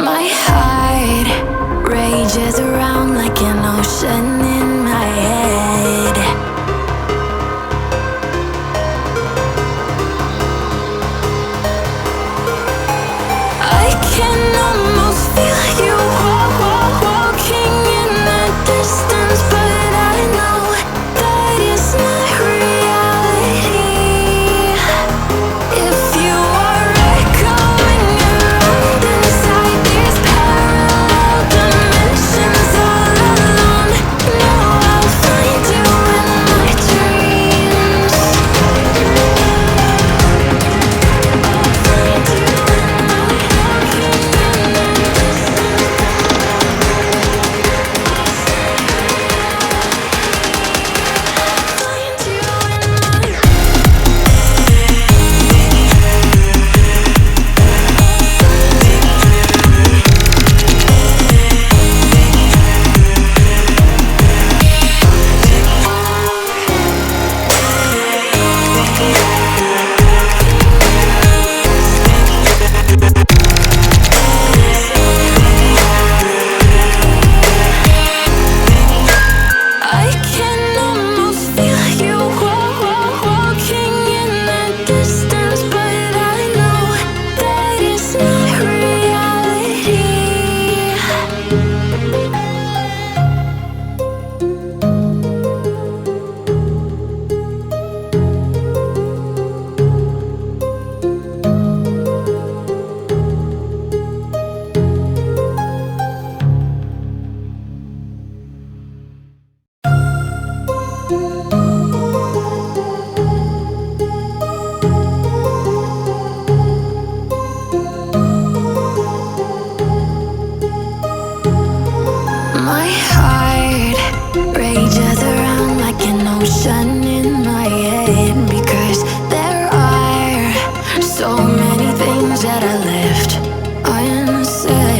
My heart rages around like an ocean in my head. I can almost feel you walking in the distance, but I know that it's not reality. If you are echoing around inside these parallel dimensions all alone, know I'll find you in my dreams. I'll find you in my walking in the I can almost feel you walking in the distance, but I know that it's not reality. My heart rages around like an ocean in my head, because there are so many things that I left unsaid.